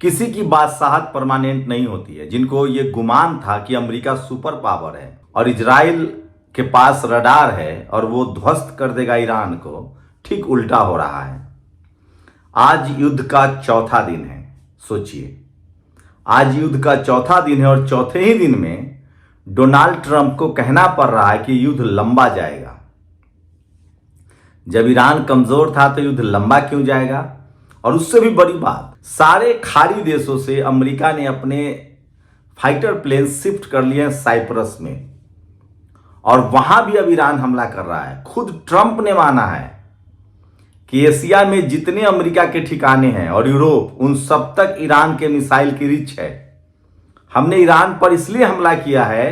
किसी की बादशाहत परमानेंट नहीं होती है। जिनको ये गुमान था कि अमेरिका सुपर पावर है और इजराइल के पास रडार है और वो ध्वस्त कर देगा ईरान को, ठीक उल्टा हो रहा है। आज युद्ध का चौथा दिन है। सोचिए, आज युद्ध का चौथा दिन है और चौथे ही दिन में डोनाल्ड ट्रंप को कहना पड़ रहा है कि युद्ध लंबा जाएगा। जब ईरान कमजोर था तो युद्ध लंबा क्यों जाएगा? और उससे भी बड़ी बात, सारे खाड़ी देशों से अमेरिका ने अपने फाइटर प्लेन शिफ्ट कर लिए हैं साइप्रस में, और वहां भी अब ईरान हमला कर रहा है। खुद ट्रंप ने माना है कि एशिया में जितने अमेरिका के ठिकाने हैं और यूरोप, उन सब तक ईरान के मिसाइल की रिच है। हमने ईरान पर इसलिए हमला किया है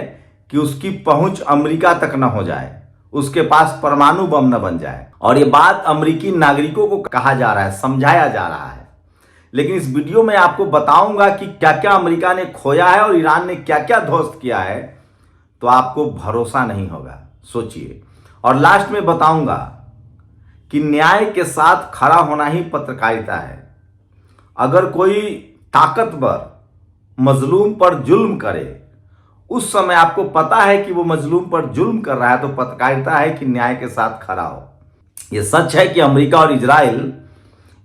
कि उसकी पहुंच अमेरिका तक न हो जाए, उसके पास परमाणु बम न बन जाए। और ये बात अमेरिकी नागरिकों को कहा जा रहा है, समझाया जा रहा है। लेकिन इस वीडियो में आपको बताऊंगा कि क्या क्या अमेरिका ने खोया है और ईरान ने क्या क्या ध्वस्त किया है, तो आपको भरोसा नहीं होगा। सोचिए, और लास्ट में बताऊंगा कि न्याय के साथ खड़ा होना ही पत्रकारिता है। अगर कोई ताकतवर मजलूम पर जुल्म करे, उस समय आपको पता है कि वो मजलूम पर जुल्म कर रहा है, तो पत्रकारिता है कि न्याय के साथ खड़ा हो। यह सच है कि अमेरिका और इजराइल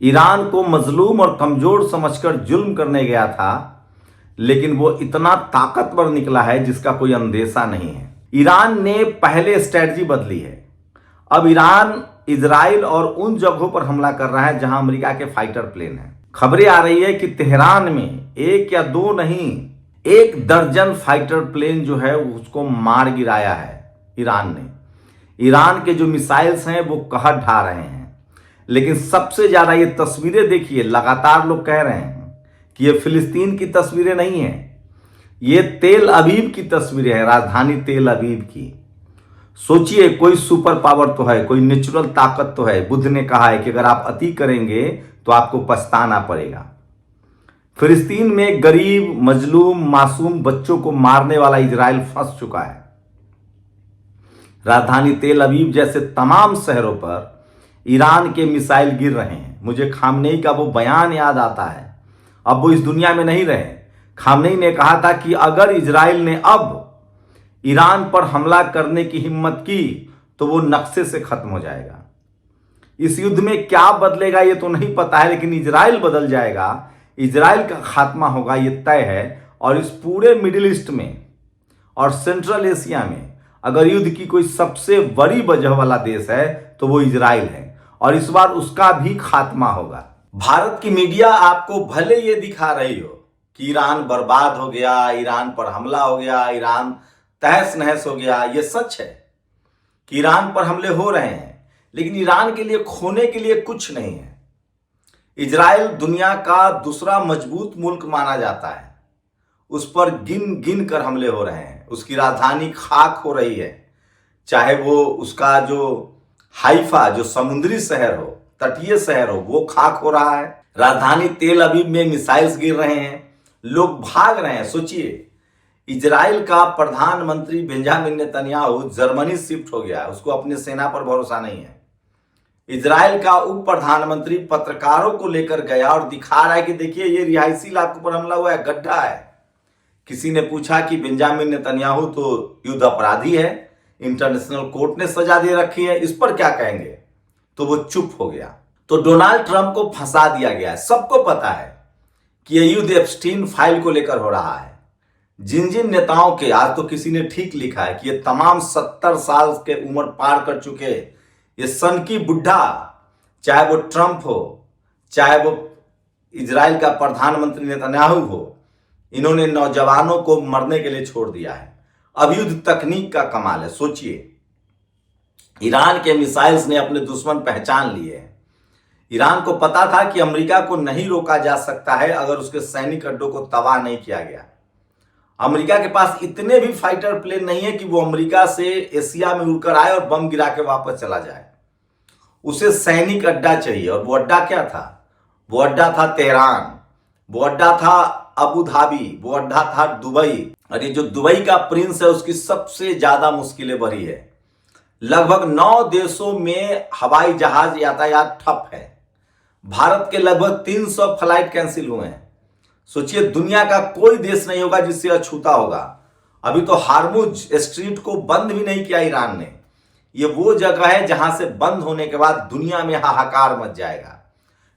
ईरान को मजलूम और कमजोर समझकर जुल्म करने गया था, लेकिन वो इतना ताकतवर निकला है जिसका कोई अंदेशा नहीं है। ईरान ने पहले स्ट्रेटजी बदली है। अब ईरान इजराइल और उन जगहों पर हमला कर रहा है जहां अमेरिका के फाइटर प्लेन हैं। खबरें आ रही है कि तेहरान में एक या दो नहीं, 1 दर्जन फाइटर प्लेन जो है उसको मार गिराया है ईरान ने। ईरान के जो मिसाइल्स हैं वो कहर ढा रहे हैं। लेकिन सबसे ज्यादा ये तस्वीरें देखिए, लगातार लोग कह रहे हैं कि ये फिलिस्तीन की तस्वीरें नहीं है, ये तेल अवीव की तस्वीरें हैं, राजधानी तेल अवीव की। सोचिए, कोई सुपर पावर तो है, कोई नेचुरल ताकत तो है। बुद्ध ने कहा है कि अगर आप अति करेंगे तो आपको पछताना पड़ेगा। फिलिस्तीन में गरीब, मजलूम, मासूम बच्चों को मारने वाला इजराइल फंस चुका है। राजधानी तेल अवीव जैसे तमाम शहरों पर ईरान के मिसाइल गिर रहे हैं। मुझे खामनेई का वो बयान याद आता है। अब वो इस दुनिया में नहीं रहे। खामनेई ने कहा था कि अगर इजराइल ने अब ईरान पर हमला करने की हिम्मत की तो वो नक्शे से खत्म हो जाएगा। इस युद्ध में क्या बदलेगा ये तो नहीं पता है, लेकिन इजराइल बदल जाएगा, इजराइल का खात्मा होगा, ये तय है। और इस पूरे मिडिल ईस्ट में और सेंट्रल एशिया में अगर युद्ध की कोई सबसे बड़ी वजह वाला देश है तो वो इजराइल है, और इस बार उसका भी खात्मा होगा। भारत की मीडिया आपको भले ये दिखा रही हो कि ईरान बर्बाद हो गया, ईरान पर हमला हो गया, ईरान तहस नहस हो गया। ये सच है कि ईरान पर हमले हो रहे हैं, लेकिन ईरान के लिए खोने के लिए कुछ नहीं है। इजराइल दुनिया का दूसरा मजबूत मुल्क माना जाता है, उस पर गिन गिन कर हमले हो रहे हैं। उसकी राजधानी खाक हो रही है, चाहे वो उसका जो हाइफा, जो समुद्री शहर हो, तटीय शहर हो, वो खाक हो रहा है। राजधानी तेल अवीव में मिसाइल्स गिर रहे हैं, लोग भाग रहे हैं। सोचिए, इजराइल का प्रधानमंत्री बेंजामिन नेतन्याहू जर्मनी शिफ्ट हो गया, उसको अपनी सेना पर भरोसा नहीं है। इजराइल का उप प्रधानमंत्री पत्रकारों को लेकर गया और दिखा रहा है कि देखिए ये रिहायशी इलाकों पर हमला हुआ है, गड्ढा है। किसी ने पूछा कि बेंजामिन नेतन्याहू तो युद्ध अपराधी है, इंटरनेशनल कोर्ट ने सजा दे रखी है, इस पर क्या कहेंगे? तो वो चुप हो गया। तो डोनाल्ड ट्रंप को फंसा दिया गया है। सबको पता है कि यह युद्ध एप्स्टीन फाइल को लेकर हो रहा है। जिन जिन नेताओं के, आज तो किसी ने ठीक लिखा है कि ये तमाम 70 साल के उम्र पार कर चुके ये सन की बुढ़ा, चाहे वो ट्रंप हो, चाहे वो इजराइल का प्रधानमंत्री नेतन्याहू हो, इन्होंने नौजवानों को मरने के लिए छोड़ दिया है। अब युद्ध तकनीक का कमाल है। सोचिए, ईरान के मिसाइल्स ने अपने दुश्मन पहचान लिए हैं। ईरान को पता था कि अमेरिका को नहीं रोका जा सकता है अगर उसके सैनिक अड्डों को तबाह नहीं किया गया। अमेरिका के पास इतने भी फाइटर प्लेन नहीं है कि वो अमेरिका से एशिया में उड़कर आए और बम गिरा के वापस चला जाए। उसे सैनिक अड्डा चाहिए, और वो अड्डा क्या था? वो अड्डा था तेहरान, वो अड्डा था अबू धाबी, वो अड्डा था दुबई। और ये जो दुबई का प्रिंस है उसकी सबसे ज्यादा मुश्किलें बढ़ी है। लगभग 9 देशों में हवाई जहाज यातायात ठप है। भारत के लगभग 300 फ्लाइट कैंसिल हुए हैं। सोचिए, दुनिया का कोई देश नहीं होगा जिससे अछूता होगा। अभी तो हार्मुज स्ट्रीट को बंद भी नहीं किया ईरान ने। ये वो जगह है जहां से बंद होने के बाद दुनिया में हाहाकार मच जाएगा।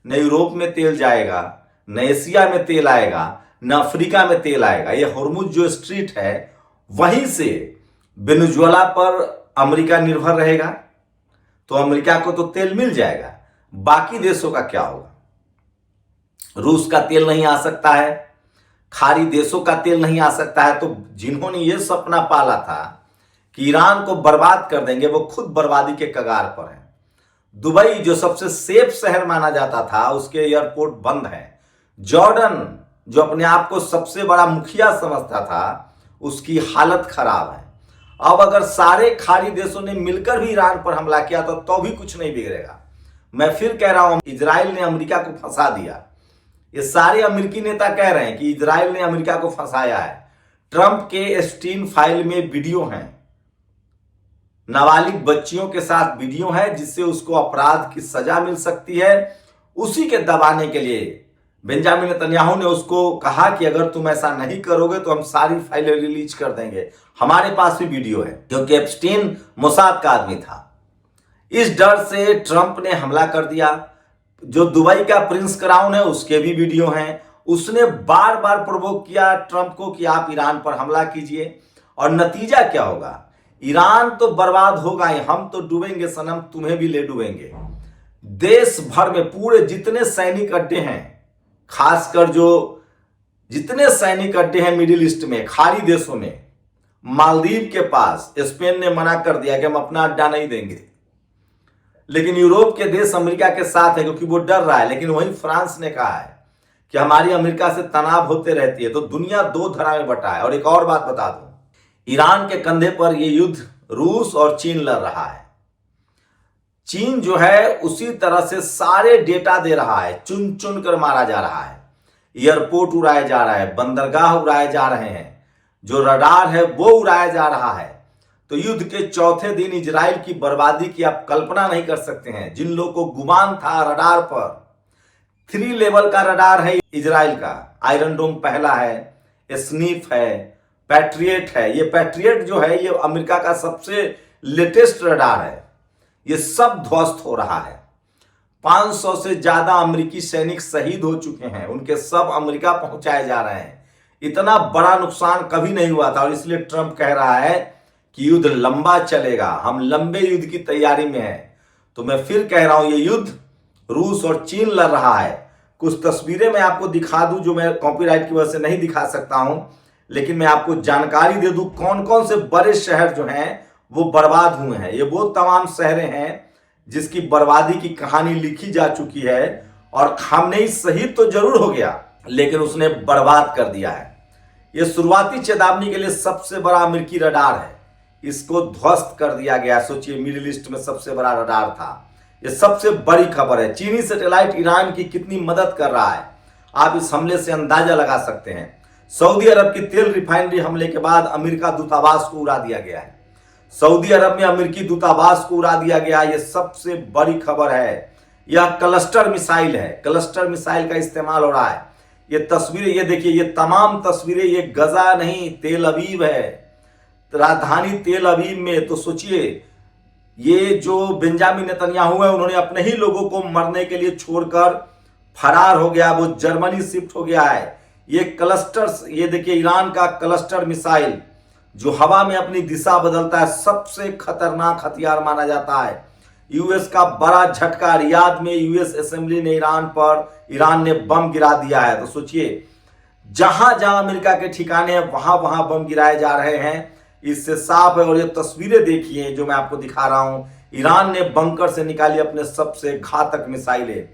न यूरोप में तेल जाएगा, न एशिया में तेल आएगा, न अफ्रीका में तेल आएगा। ये हार्मुज जो स्ट्रीट है, वहीं से वेनेजुएला पर अमेरिका निर्भर रहेगा, तो अमेरिका को तो तेल मिल जाएगा। बाकी देशों का क्या होगा? रूस का तेल नहीं आ सकता है, खाड़ी देशों का तेल नहीं आ सकता है। तो जिन्होंने ये सपना पाला था कि ईरान को बर्बाद कर देंगे, वो खुद बर्बादी के कगार पर है। दुबई जो सबसे सेफ शहर माना जाता था, उसके एयरपोर्ट बंद है। जॉर्डन जो अपने आप को सबसे बड़ा मुखिया समझता था, उसकी हालत खराब है। अब अगर सारे खाड़ी देशों ने मिलकर भी ईरान पर हमला किया तो भी कुछ नहीं बिगड़ेगा। मैं फिर कह रहा हूं, इजराइल ने अमेरिका को फंसा दिया। ये सारे अमेरिकी नेता कह रहे हैं कि इजराइल ने अमेरिका को फंसाया है। ट्रंप के एप्स्टीन फाइल में वीडियो हैं, नाबालिग बच्चियों के साथ वीडियो है, जिससे उसको अपराध की सजा मिल सकती है। उसी के दबाने के लिए बेंजामिन नेतन्याहू ने उसको कहा कि अगर तुम ऐसा नहीं करोगे तो हम सारी फाइलें रिलीज कर देंगे। हमारे पास भी वीडियो है, क्योंकि एप्स्टीन मोसाद का आदमी था। इस डर से ट्रंप ने हमला कर दिया। जो दुबई का प्रिंस क्राउन है, उसके भी वीडियो हैं। उसने बार बार प्रोवोक किया ट्रंप को कि आप ईरान पर हमला कीजिए। और नतीजा क्या होगा? ईरान तो बर्बाद होगा ही, हम तो डूबेंगे सनम, तुम्हें भी ले डूबेंगे। देश भर में पूरे जितने सैनिक अड्डे हैं, खासकर जो जितने सैनिक अड्डे हैं मिडिल ईस्ट में, खाड़ी देशों में, मालदीव के पास, स्पेन ने मना कर दिया कि हम अपना अड्डा नहीं देंगे। लेकिन यूरोप के देश अमेरिका के साथ है, क्योंकि वो डर रहा है। लेकिन वहीं फ्रांस ने कहा है कि हमारी अमेरिका से तनाव होते रहती है। तो दुनिया दो धड़ा में बटा है। और एक और बात बता दूं, ईरान के कंधे पर यह युद्ध रूस और चीन लड़ रहा है। चीन जो है उसी तरह से सारे डेटा दे रहा है, चुन चुन कर मारा जा रहा है। एयरपोर्ट उड़ाए जा रहा है, बंदरगाह उड़ाए जा रहे हैं, जो रडार है वो उड़ाया जा रहा है। तो युद्ध के चौथे दिन इजराइल की बर्बादी की आप कल्पना नहीं कर सकते हैं। जिन लोगों को गुमान था रडार पर, 3 लेवल का रडार है इजराइल का। आयरन डोम पहला है, स्नीफ है, पैट्रियट है। ये पैट्रियट जो है ये अमेरिका का सबसे लेटेस्ट रडार है। ये सब ध्वस्त हो रहा है। 500 से ज्यादा अमेरिकी सैनिक शहीद हो चुके हैं, उनके सब अमेरिका पहुंचाए जा रहे हैं। इतना बड़ा नुकसान कभी नहीं हुआ था। और इसलिए ट्रंप कह रहा है कि युद्ध लंबा चलेगा, हम लंबे युद्ध की तैयारी में हैं। तो मैं फिर कह रहा हूं, ये युद्ध रूस और चीन लड़ रहा है। कुछ तस्वीरें मैं आपको दिखा दूं, जो मैं कॉपीराइट की वजह से नहीं दिखा सकता हूं, लेकिन मैं आपको जानकारी दे दूं कौन कौन से बड़े शहर जो हैं वो बर्बाद हुए हैं। ये वो तमाम शहरें हैं जिसकी बर्बादी की कहानी लिखी जा चुकी है। और खामनेई शहीद तो जरूर हो गया, लेकिन उसने बर्बाद कर दिया है। ये शुरुआती चेतावनी के लिए सबसे बड़ा अमेरिकी रडार है, इसको ध्वस्त कर दिया गया। सोचिए, मिडिल ईस्ट में सबसे बड़ा रडार था। ये सबसे बड़ी खबर है। चीनी सैटेलाइट ईरान की कितनी मदद कर रहा है, आप इस हमले से अंदाजा लगा सकते हैं। सऊदी अरब की तेल रिफाइनरी हमले के बाद अमेरिका दूतावास को उड़ा दिया गया है। सऊदी अरब में अमेरिकी दूतावास को उड़ा दिया गया। यह सबसे बड़ी खबर है। यह क्लस्टर मिसाइल है, क्लस्टर मिसाइल का इस्तेमाल हो रहा है। ये तस्वीरें, ये देखिए, ये तमाम तस्वीरें, ये गजा नहीं, तेल अवीव है, राजधानी तेल अवीव में। तो सोचिए, ये जो बेंजामिन नेतन्याहू है, उन्होंने अपने ही लोगों को मरने के लिए छोड़कर फरार हो गया, वो जर्मनी शिफ्ट हो गया है। ये क्लस्टर, ये देखिए, ईरान का क्लस्टर मिसाइल जो हवा में अपनी दिशा बदलता है, सबसे खतरनाक हथियार माना जाता है। यूएस का बड़ा झटका, रियाद में यूएस असेंबली ने ईरान ने बम गिरा दिया है। तो सोचिए, जहां जहां अमेरिका के ठिकाने हैं वहां वहां बम गिराए जा रहे हैं। इससे साफ है। और ये तस्वीरें देखिए जो मैं आपको दिखा रहा हूं, ईरान ने बंकर से निकाली अपने सबसे घातक मिसाइलें।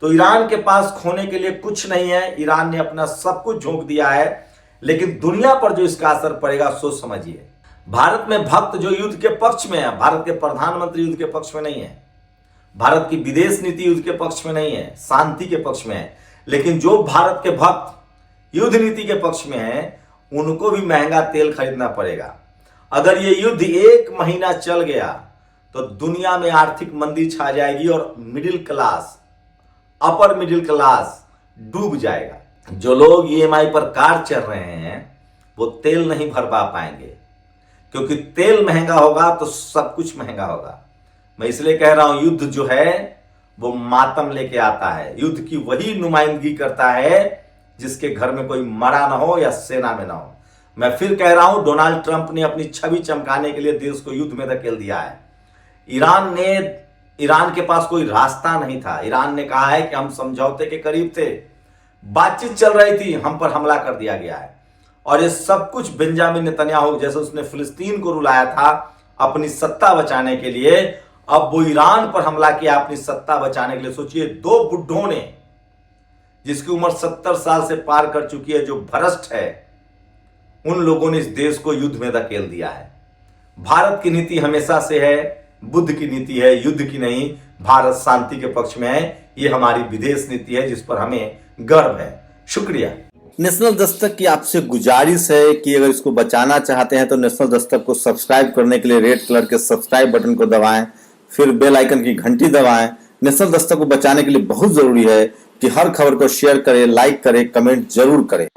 तो ईरान के पास खोने के लिए कुछ नहीं है। ईरान ने अपना सब कुछ झोंक दिया है। लेकिन दुनिया पर जो इसका असर पड़ेगा सोच समझिए। भारत में भक्त जो युद्ध के पक्ष में है, भारत के प्रधानमंत्री युद्ध के पक्ष में नहीं है, भारत की विदेश नीति युद्ध के पक्ष में नहीं है, शांति के पक्ष में है। लेकिन जो भारत के भक्त युद्ध नीति के पक्ष में है, उनको भी महंगा तेल खरीदना पड़ेगा। अगर ये युद्ध 1 महीना चल गया तो दुनिया में आर्थिक मंदी छा जाएगी और middle class, upper middle class डूब जाएगा। जो लोग ईएमआई पर कार चल रहे हैं वो तेल नहीं भरवा पाएंगे, क्योंकि तेल महंगा होगा तो सब कुछ महंगा होगा। मैं इसलिए कह रहा हूं, युद्ध जो है वो मातम लेके आता है। युद्ध की वही नुमाइंदगी करता है जिसके घर में कोई मरा ना हो या सेना में ना हो। मैं फिर कह रहा हूं, डोनाल्ड ट्रंप ने अपनी छवि चमकाने के लिए देश को युद्ध में धकेल दिया है। ईरान के पास कोई रास्ता नहीं था। ईरान ने कहा है कि हम समझौते के करीब थे, बातचीत चल रही थी, हम पर हमला कर दिया गया है। और ये सब कुछ बेंजामिन नेतन्याहू, जैसे उसने फिलिस्तीन को रुलाया था अपनी सत्ता बचाने के लिए, अब वो ईरान पर हमला किया अपनी सत्ता बचाने के लिए। सोचिए, दो बुड्ढों ने, जिसकी उम्र 70 साल से पार कर चुकी है, जो भ्रष्ट है, उन लोगों ने इस देश को युद्ध में धकेल दिया है। भारत की नीति हमेशा से है, बुद्ध की नीति है, युद्ध की नहीं। भारत शांति के पक्ष में है। ये हमारी विदेश नीति है जिस पर हमें गर्व है। शुक्रिया। नेशनल दस्तक की आपसे गुजारिश है कि अगर इसको बचाना चाहते हैं तो नेशनल दस्तक को सब्सक्राइब करने के लिए रेड कलर के सब्सक्राइब बटन को दबाएं, फिर बेल आइकन की घंटी दबाएं। नेशनल दस्तक को बचाने के लिए बहुत जरूरी है कि हर खबर को शेयर करें, लाइक करें, कमेंट जरूर करें।